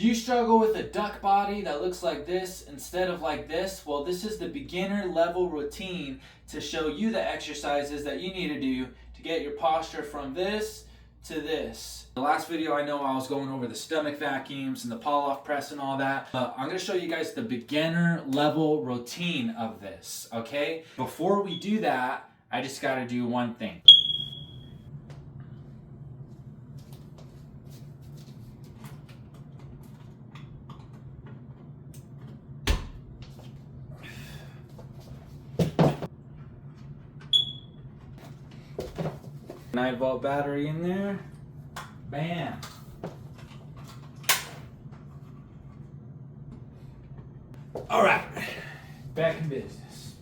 Do you struggle with a duck body that looks like this instead of like this? Well, this is the beginner level routine to show you the exercises that you need to do to get your posture from this to this. The last video, I know I was going over the stomach vacuums and the pull-off press and all that. I'm gonna show you guys the beginner level routine of this, okay? Before we do that, I just gotta do one thing. Nine-volt battery in there. Bam. All right, back in business.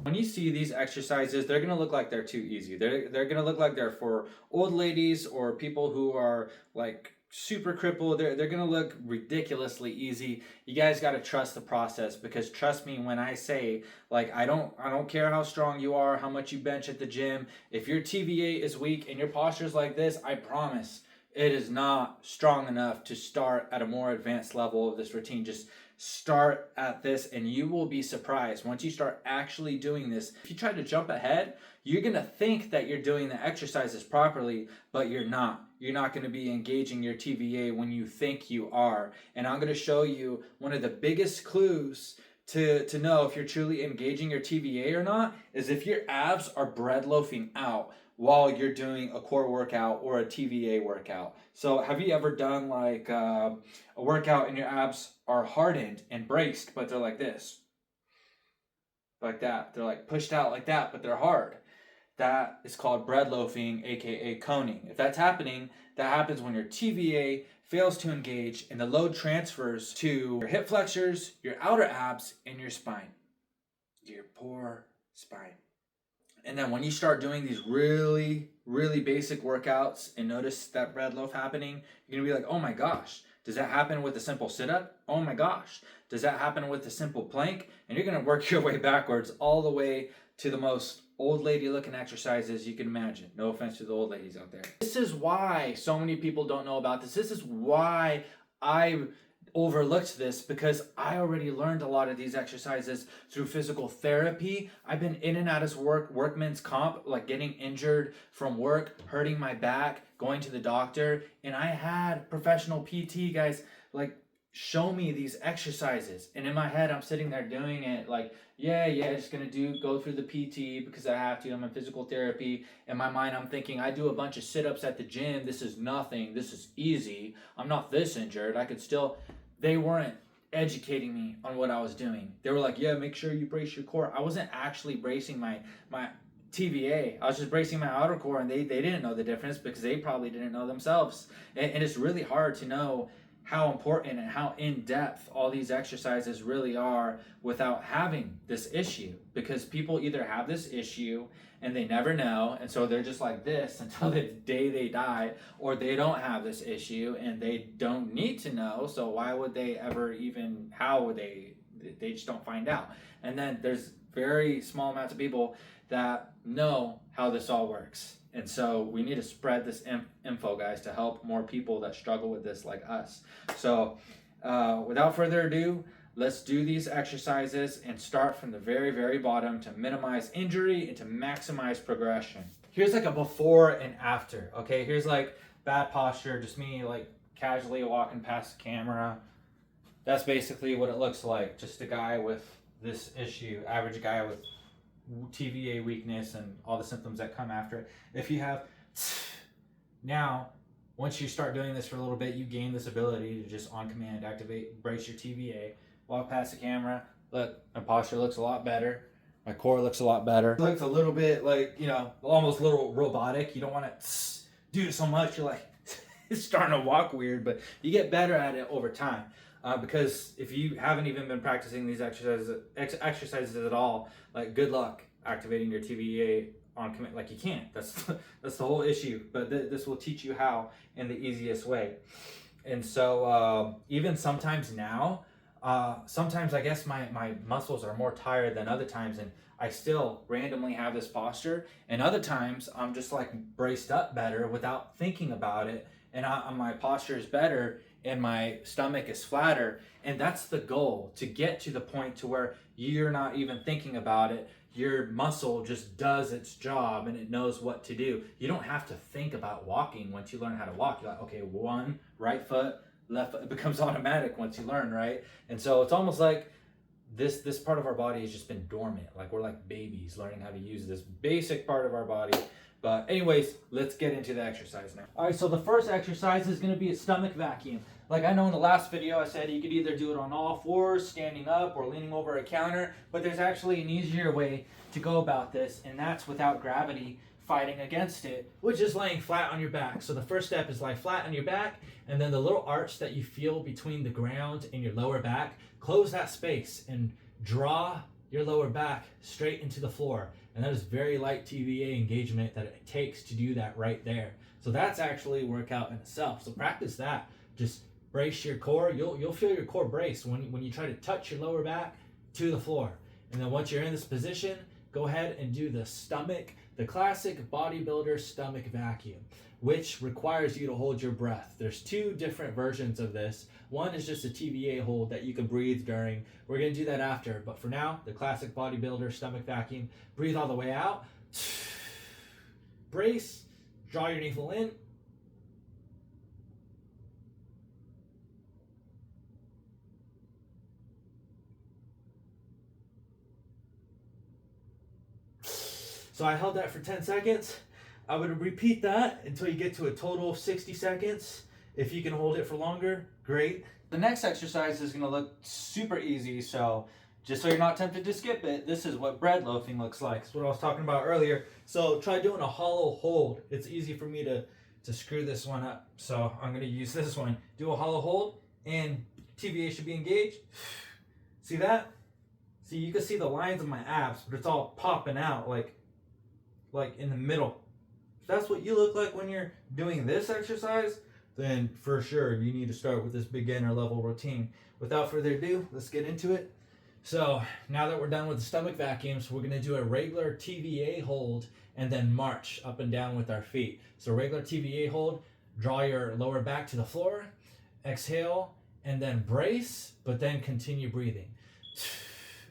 When you see these exercises, they're gonna look like they're too easy. They're gonna look like they're for old ladies or people who are like super crippled. They're gonna look ridiculously easy. You guys gotta trust the process, because trust me when I say, like, I don't care how strong you are, how much you bench at the gym. If your TVA is weak and your posture is like this, I promise it is not strong enough to start at a more advanced level of this routine. Just start at this and you will be surprised once you start actually doing this. If you try to jump ahead, you're gonna think that you're doing the exercises properly, but you're not. You're not going to be engaging your TVA when you think you are. And I'm going to show you one of the biggest clues to know if you're truly engaging your TVA or not is if your abs are bread loafing out while you're doing a core workout or a TVA workout. So have you ever done like a workout and your abs are hardened and braced, but they're like this? Like that. They're like pushed out like that, but they're hard. That is called bread loafing, aka coning. If that's happening, that happens when your TVA fails to engage and the load transfers to your hip flexors, your outer abs, and your spine. Your poor spine. And then when you start doing these really, really basic workouts and notice that bread loaf happening, you're gonna be like, oh my gosh, does that happen with a simple sit-up? Oh my gosh, does that happen with a simple plank? And you're gonna work your way backwards all the way to the most old lady looking exercises you can imagine. No offense to the old ladies out there. This is why so many people don't know about this. This is why I overlooked this, because I already learned a lot of these exercises through physical therapy. I've been in and out of workman's comp, like getting injured from work, hurting my back, going to the doctor, and I had professional PT guys like show me these exercises, and in my head I'm sitting there doing it like, yeah, just gonna go through the PT because I have to. I'm in physical therapy. In my mind I'm thinking, I do a bunch of sit-ups at the gym, this is nothing, this is easy, I'm not this injured, I could still. They weren't educating me on what I was doing. They were like, yeah, make sure you brace your core. I wasn't actually bracing my TVA. I was just bracing my outer core, and they didn't know the difference because they probably didn't know themselves. And it's really hard to know how important and how in-depth all these exercises really are without having this issue, because people either have this issue and they never know, and so they're just like this until the day they die, or they don't have this issue and they don't need to know, so why would they ever even, how would they just don't find out. And then there's very small amounts of people that know how this all works. And so we need to spread this info, guys, to help more people that struggle with this like us. So without further ado, let's do these exercises and start from the very, very bottom to minimize injury and to maximize progression. Here's like a before and after, okay? Here's like bad posture, just me like casually walking past the camera. That's basically what it looks like. Just a guy with this issue, average guy with TVA weakness and all the symptoms that come after it. If you have, now once you start doing this for a little bit, you gain this ability to just on command activate, brace your TVA, walk past the camera. Look, my posture looks a lot better, my core looks a lot better. It looks a little bit like, you know, almost a little robotic. You don't want to do it so much, you're like it's starting to walk weird, but you get better at it over time. Because if you haven't even been practicing these exercises at all, like, good luck activating your TVA on command. Like, you can't. That's the whole issue. But this will teach you how in the easiest way. And so even sometimes now, sometimes I guess my muscles are more tired than other times, and I still randomly have this posture. And other times I'm just like braced up better without thinking about it, and my posture is better. and my stomach is flatter. And that's the goal, to get to the point to where you're not even thinking about it. Your muscle just does its job and it knows what to do. You don't have to think about walking once you learn how to walk. You're like, okay, one, right foot, left foot. It becomes automatic once you learn, right? And so it's almost like this part of our body has just been dormant. Like we're like babies learning how to use this basic part of our body. But anyways, let's get into the exercise now. All right, so the first exercise is going to be a stomach vacuum. Like I know in the last video I said you could either do it on all fours, standing up, or leaning over a counter, but there's actually an easier way to go about this, and that's without gravity fighting against it, which is laying flat on your back. So the first step is lie flat on your back, and then the little arch that you feel between the ground and your lower back, close that space and draw your lower back straight into the floor. And that is very light TVA engagement that it takes to do that right there. So that's actually a workout in itself. So practice that. Just brace your core. You'll feel your core brace when you try to touch your lower back to the floor. And then once you're in this position, go ahead and do the stomach, the classic bodybuilder stomach vacuum, which requires you to hold your breath. There's two different versions of this. One is just a TVA hold that you can breathe during. We're gonna do that after, but for now, the classic bodybuilder stomach vacuum. Breathe all the way out. Brace, draw your navel in. So I held that for 10 seconds. I would repeat that until you get to a total of 60 seconds. If you can hold it for longer, great. The next exercise is gonna look super easy, so just so you're not tempted to skip it, this is what bread loafing looks like. It's what I was talking about earlier. So try doing a hollow hold. It's easy for me to screw this one up, so I'm gonna use this one. Do a hollow hold, and TVA should be engaged. See that? See, you can see the lines of my abs, but it's all popping out like in the middle. If that's what you look like when you're doing this exercise, then for sure you need to start with this beginner level routine. Without further ado, let's get into it. So now that we're done with the stomach vacuums, we're gonna do a regular TVA hold and then march up and down with our feet. So regular TVA hold, draw your lower back to the floor, exhale, and then brace, but then continue breathing.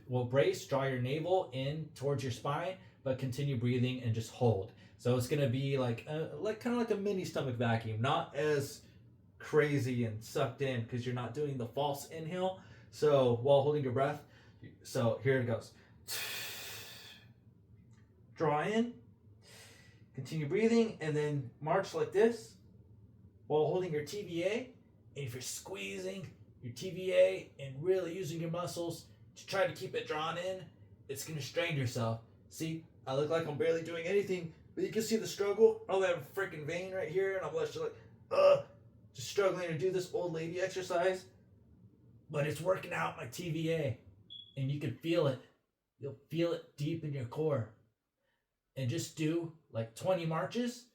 Well, brace, draw your navel in towards your spine, but continue breathing and just hold. So it's gonna be like kind of like a mini stomach vacuum, not as crazy and sucked in because you're not doing the false inhale. So while holding your breath, so here it goes. Draw in, continue breathing, and then march like this while holding your TVA. And if you're squeezing your TVA and really using your muscles to try to keep it drawn in, it's gonna strain yourself. See, I look like I'm barely doing anything, but you can see the struggle. I have a freaking vein right here, and I'm just like, just struggling to do this old lady exercise. But it's working out my TVA, and you can feel it. You'll feel it deep in your core. And just do like 20 marches,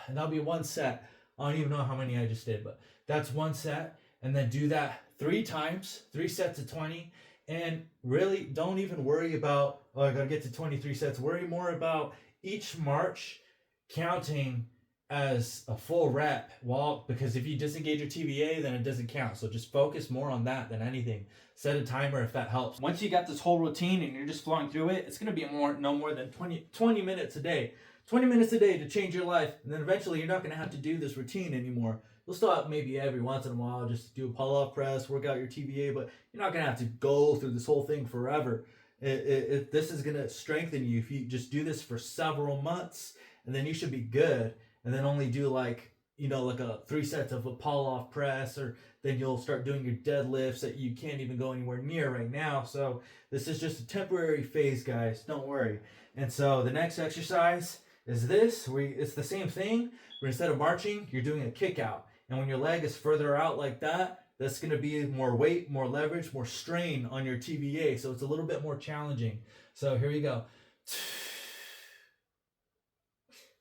and that'll be one set. I don't even know how many I just did, but that's one set. And then do that 3 times, 3 sets of 20. And really don't even worry about, oh, I gotta get to 23 sets. Worry more about each march counting as a full rep. Well, because if you disengage your TVA, then it doesn't count. So just focus more on that than anything. Set a timer if that helps. Once you got this whole routine and you're just flowing through it, it's gonna be no more than 20 minutes a day. 20 minutes a day to change your life. And then eventually you're not gonna have to do this routine anymore. You'll still have maybe every once in a while just do a pull-off press, work out your TVA, but you're not gonna have to go through this whole thing forever. This is gonna strengthen you if you just do this for several months, and then you should be good. And then only do like a 3 sets of a pull-off press, or then you'll start doing your deadlifts that you can't even go anywhere near right now. So this is just a temporary phase, guys. Don't worry. And so the next exercise is this. It's the same thing, but instead of marching, you're doing a kick out. And when your leg is further out like that, that's going to be more weight, more leverage, more strain on your TVA. So it's a little bit more challenging. So here we go.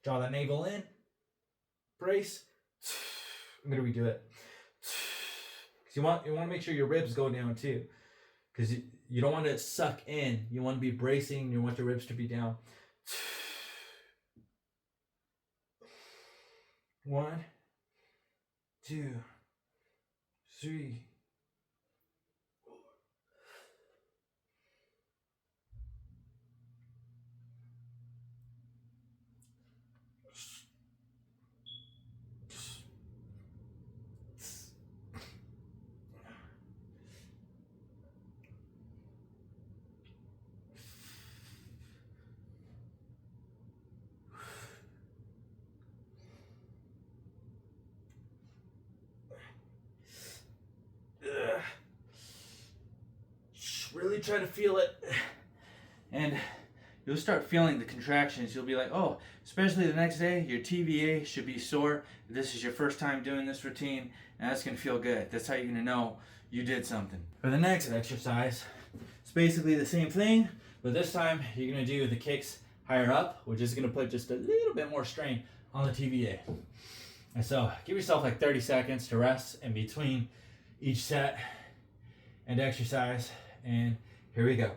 Draw the navel in. Brace. I'm going to redo it. Because you want to make sure your ribs go down too. Because you don't want to suck in. You want to be bracing. You want your ribs to be down. 1, 2, 3. Really try to feel it, and you'll start feeling the contractions. You'll be like, oh, especially the next day, your TVA should be sore. This is your first time doing this routine, and that's gonna feel good. That's how you're gonna know you did something. For the next exercise, it's basically the same thing, but this time you're gonna do the kicks higher up, which is gonna put just a little bit more strain on the TVA. And so give yourself like 30 seconds to rest in between each set and exercise. And here we go.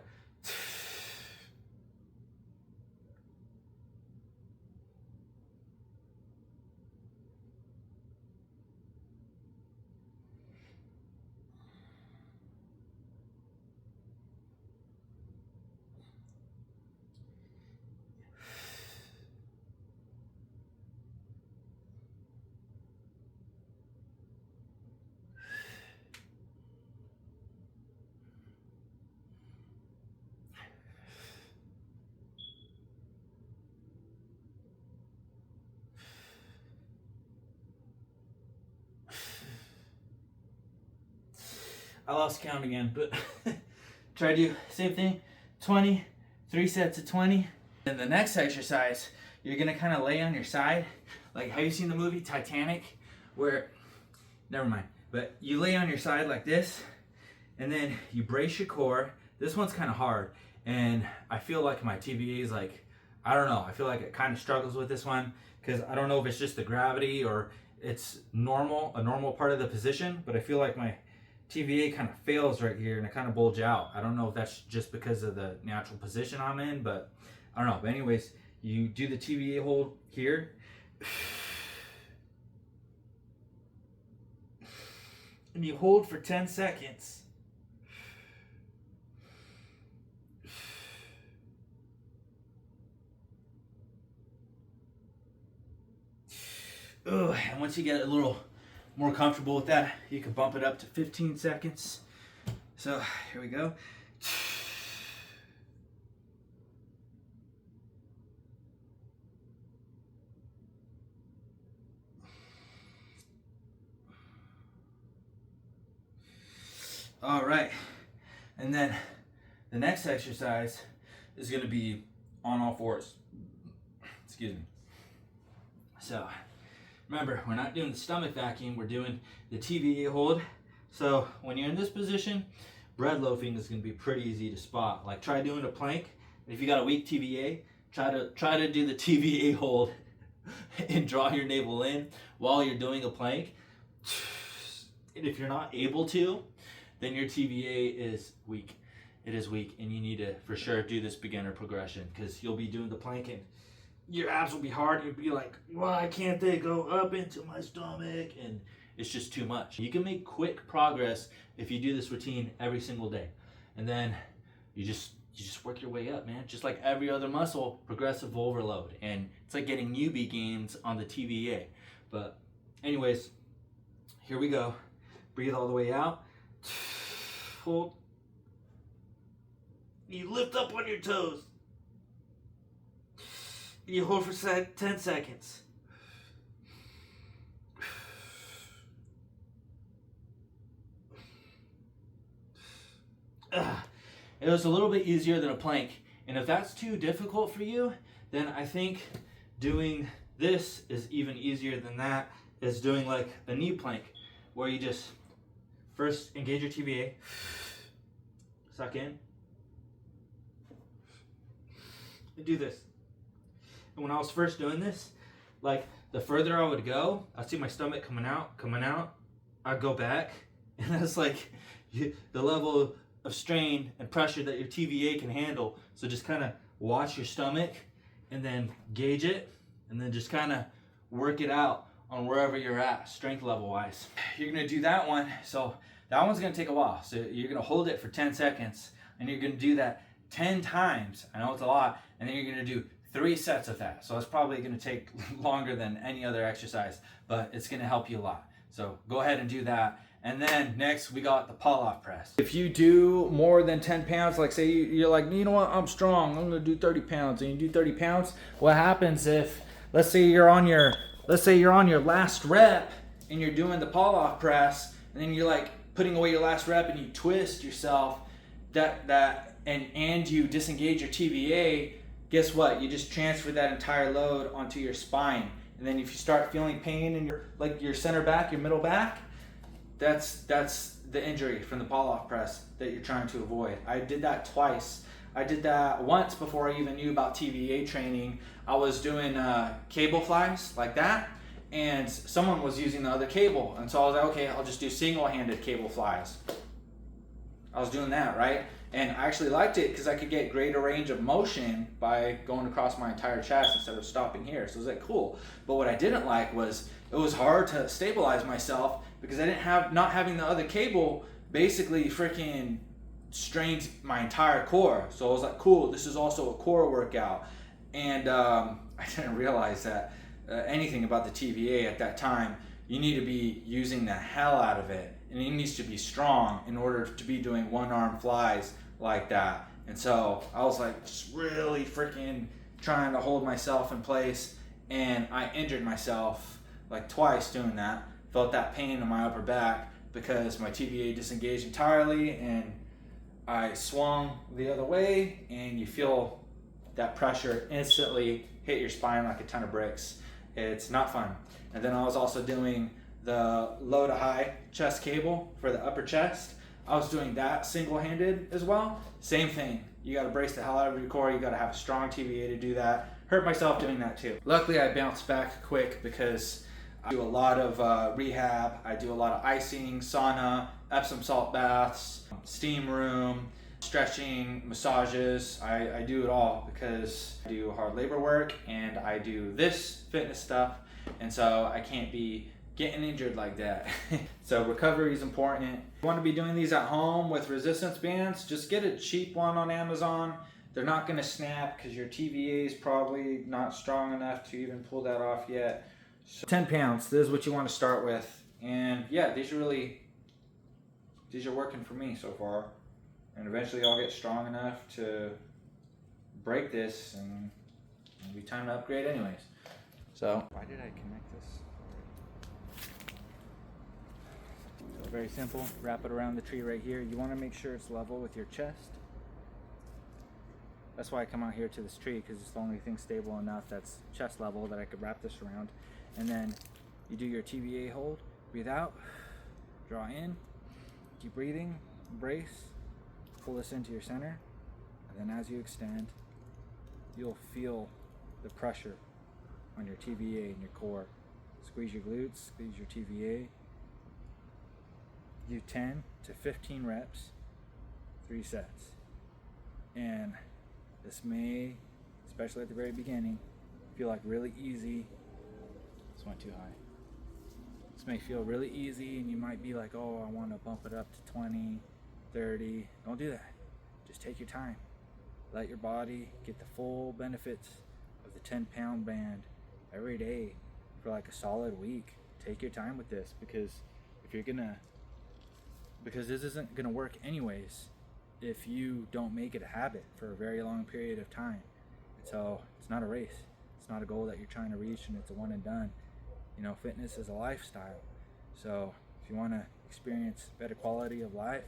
I lost count again, but try to do same thing. 20, 3 sets of 20. Then the next exercise, you're gonna kind of lay on your side. Like, have you seen the movie Titanic? Where, never mind. But you lay on your side like this, and then you brace your core. This one's kind of hard, and I feel like my TVA is like, I don't know. I feel like it kind of struggles with this one because I don't know if it's just the gravity or it's normal, a normal part of the position, but I feel like my TVA kind of fails right here and it kind of bulge out. I don't know if that's just because of the natural position I'm in, but I don't know. But anyways, you do the TVA hold here. And you hold for 10 seconds. Oh, and once you get a little more comfortable with that, you can bump it up to 15 seconds. So here we go. All right, and then the next exercise is going to be on all fours. Excuse me. So remember, we're not doing the stomach vacuum, we're doing the TVA hold. So when you're in this position, bread loafing is going to be pretty easy to spot. Like, try doing a plank. If you got a weak TVA, try to do the TVA hold and draw your navel in while you're doing a plank. And if you're not able to, then your TVA is weak. It is weak, and you need to for sure do this beginner progression, because you'll be doing the plank and your abs will be hard. You'll be like, why can't they go up into my stomach? And it's just too much. You can make quick progress if you do this routine every single day. And then you just work your way up, man. Just like every other muscle, progressive overload. And it's like getting newbie gains on the TVA. But anyways, here we go. Breathe all the way out. Hold. You lift up on your toes. You hold for 10 seconds. It was a little bit easier than a plank. And if that's too difficult for you, then I think doing this is even easier than that. Is doing like a knee plank, where you just first engage your TVA, suck in, and do this. And when I was first doing this, like, the further I would go, I'd see my stomach coming out, I'd go back, and that's like the level of strain and pressure that your TVA can handle. So just kind of watch your stomach and then gauge it, and then just kind of work it out on wherever you're at, strength level wise. You're gonna do that one. So that one's gonna take a while. So you're gonna hold it for 10 seconds and you're gonna do that 10 times. I know it's a lot. And then you're gonna do 3 sets of that. So it's probably gonna take longer than any other exercise, but it's gonna help you a lot. So go ahead and do that. And then next we got the pull-off press. If you do more than 10 pounds, like say you're like, you know what, I'm strong, I'm gonna do 30 pounds, and you do 30 pounds, what happens if, let's say you're on your last rep and you're doing the pull-off press, and then you're like putting away your last rep and you twist yourself, and you disengage your TVA, guess what? You just transfer that entire load onto your spine. And then if you start feeling pain in your center back, your middle back, that's the injury from the pull-off press that you're trying to avoid. I did that twice. I did that once before I even knew about TVA training. I was doing cable flies like that, and someone was using the other cable. And so I was like, okay, I'll just do single-handed cable flies. I was doing that, right? And I actually liked it because I could get greater range of motion by going across my entire chest instead of stopping here. So it was like cool. But what I didn't like was it was hard to stabilize myself because I didn't have, not having the other cable basically freaking strained my entire core. So I was like, cool, this is also a core workout. And I didn't realize that anything about the TVA at that time. You need to be using the hell out of it, and it needs to be strong in order to be doing one-arm flies like that. And so I was like just really freaking trying to hold myself in place, and I injured myself like twice doing that. Felt that pain in my upper back because my TVA disengaged entirely, and I swung the other way, and you feel that pressure instantly hit your spine like a ton of bricks. It's not fun. And then I was also doing the low to high chest cable for the upper chest. I was doing that single-handed as well. Same thing. You got to brace the hell out of your core. You got to have a strong TVA to do that. Hurt myself doing that too. Luckily, I bounced back quick because I do a lot of rehab. I do a lot of icing, sauna, Epsom salt baths, steam room, stretching, massages. I do it all because I do hard labor work and I do this fitness stuff, and so I can't be getting injured like that. So recovery is important. If you want to be doing these at home with resistance bands, just get a cheap one on Amazon. They're not going to snap because your TVA is probably not strong enough to even pull that off yet. So 10 pounds, this is what you want to start with. And yeah, these are working for me so far. And eventually I'll get strong enough to break this, and it'll be time to upgrade anyways. So why did I connect this? So very simple, wrap it around the tree right here. You want to make sure it's level with your chest. That's why I come out here to this tree, because it's the only thing stable enough that's chest level that I could wrap this around. And then you do your TVA hold, breathe out, draw in, keep breathing, brace, pull this into your center, and then as you extend, you'll feel the pressure on your TVA and your core. Squeeze your glutes, squeeze your TVA. Do 10 to 15 reps, 3 sets. And this may, especially at the very beginning, feel like really easy. This went too high. This may feel really easy, and you might be like, oh, I want to bump it up to 20, 30. Don't do that. Just take your time. Let your body get the full benefits of the 10-pound band every day for like a solid week. Take your time with this, because this isn't gonna work anyways if you don't make it a habit for a very long period of time. So it's not a race. It's not a goal that you're trying to reach and it's a one and done. You know, fitness is a lifestyle. So if you want to experience better quality of life,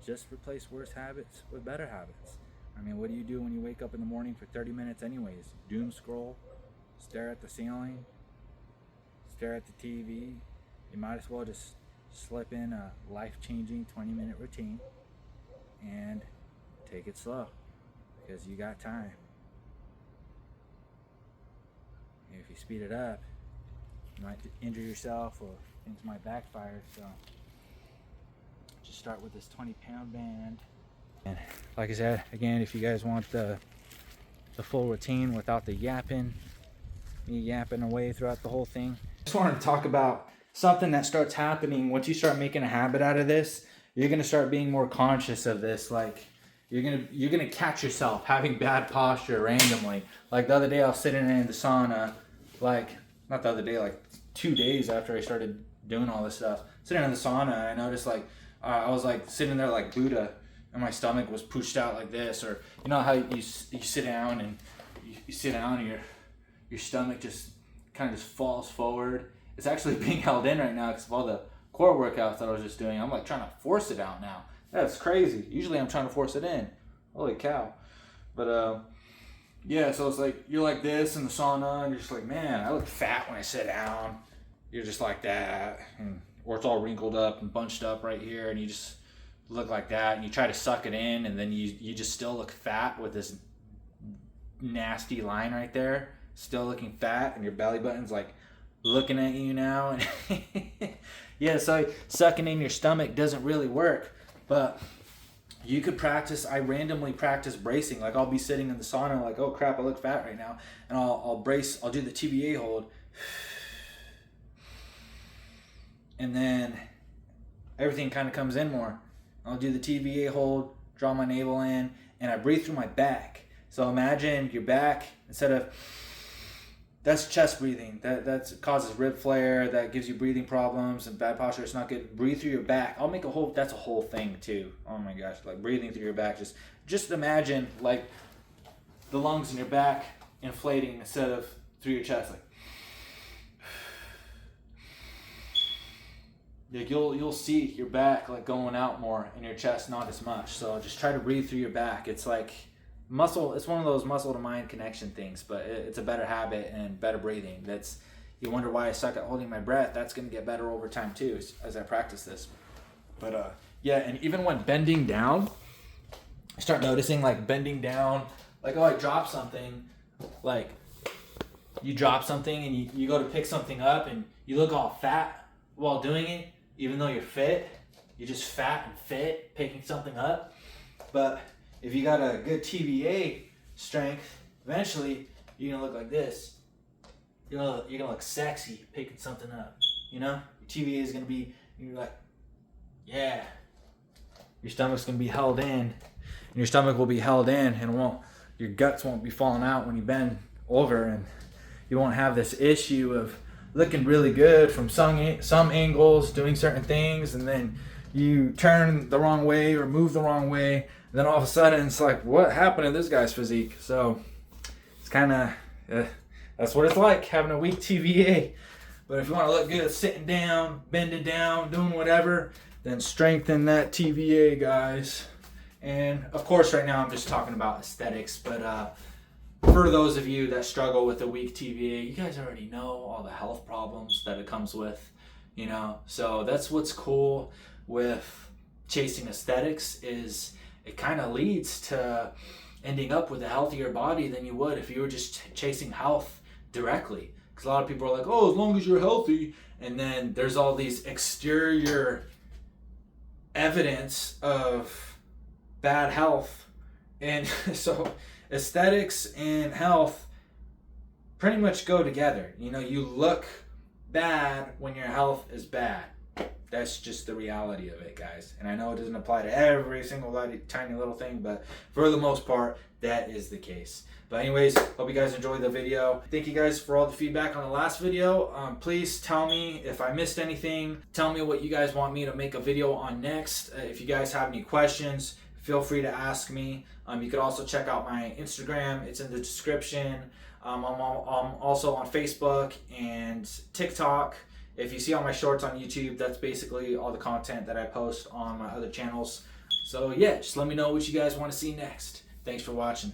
just replace worse habits with better habits. I mean, what do you do when you wake up in the morning for 30 minutes anyways? Doom scroll, stare at the ceiling, stare at the TV. You might as well just slip in a life-changing 20-minute routine and take it slow, because you got time. And if you speed it up, you might injure yourself or things might backfire. So just start with this 20-pound band. And like I said, again, if you guys want the full routine without the yapping, me yapping away throughout the whole thing, Just wanted to talk about something that starts happening once you start making a habit out of this. You're gonna start being more conscious of this. Like you're gonna catch yourself having bad posture randomly. Like the other day, I was sitting in the sauna. Like not the other day, like 2 days after I started doing all this stuff, sitting in the sauna, and I noticed like I was like sitting there like Buddha, and my stomach was pushed out like this, or you know how you sit down and you sit down and your stomach just kind of just falls forward. It's actually being held in right now because of all the core workouts that I was just doing. I'm like trying to force it out now. That's crazy. Usually I'm trying to force it in. Holy cow. But yeah, so it's like you're like this in the sauna and you're just like, man, I look fat when I sit down. You're just like that, or it's all wrinkled up and bunched up right here, and you just look like that, and you try to suck it in, and then you just still look fat with this nasty line right there, still looking fat, and your belly button's like looking at you now. And yeah, so sucking in your stomach doesn't really work, but you could practice. I randomly practice bracing. Like I'll be sitting in the sauna like, oh crap, I look fat right now, and I'll brace. I'll do the TVA hold, and then everything kind of comes in more. I'll do the TVA hold, draw my navel in, and I breathe through my back. So imagine your back, instead of, that's chest breathing. That causes rib flare, that gives you breathing problems and bad posture. It's not good. Breathe through your back. I'll make that's a whole thing too. Oh my gosh, like breathing through your back. Just imagine like the lungs in your back inflating instead of through your chest. Like you'll see your back like going out more and your chest not as much. So just try to breathe through your back. It's like muscle. It's one of those muscle to mind connection things, but it's a better habit and better breathing. You wonder why I suck at holding my breath. That's going to get better over time too as I practice this. But yeah, and even when bending down, I start noticing like bending down, like I drop something, like you drop something and you go to pick something up and you look all fat while doing it. Even though you're fit, you're just fat and fit picking something up. But if you got a good TVA strength, eventually you're gonna look like this. You're gonna look sexy picking something up. You know, your TVA is gonna be. You're like, yeah. Your stomach's gonna be held in, and your stomach will be held in, and your guts won't be falling out when you bend over, and you won't have this issue of looking really good from some angles, doing certain things, and then you turn the wrong way or move the wrong way, and then all of a sudden it's like, what happened to this guy's physique? So it's kind of, that's what it's like having a weak TVA. But if you want to look good sitting down, bending down, doing whatever, then strengthen that TVA, guys. And of course right now I'm just talking about aesthetics, but for those of you that struggle with a weak TVA, you guys already know all the health problems that it comes with, you know. So that's what's cool with chasing aesthetics, is it kind of leads to ending up with a healthier body than you would if you were just chasing health directly. Because a lot of people are like, oh, as long as you're healthy, and then there's all these exterior evidence of bad health. And so aesthetics and health pretty much go together. You know, you look bad when your health is bad. That's just the reality of it, guys. And I know it doesn't apply to every single tiny little thing, but for the most part, that is the case. But anyways, hope you guys enjoyed the video. Thank you guys for all the feedback on the last video. Please tell me if I missed anything. Tell me what you guys want me to make a video on next. If you guys have any questions, feel free to ask me. You could also check out my Instagram. It's in the description. I'm also on Facebook and TikTok. If you see all my shorts on YouTube, that's basically all the content that I post on my other channels. So yeah, just let me know what you guys want to see next. Thanks for watching.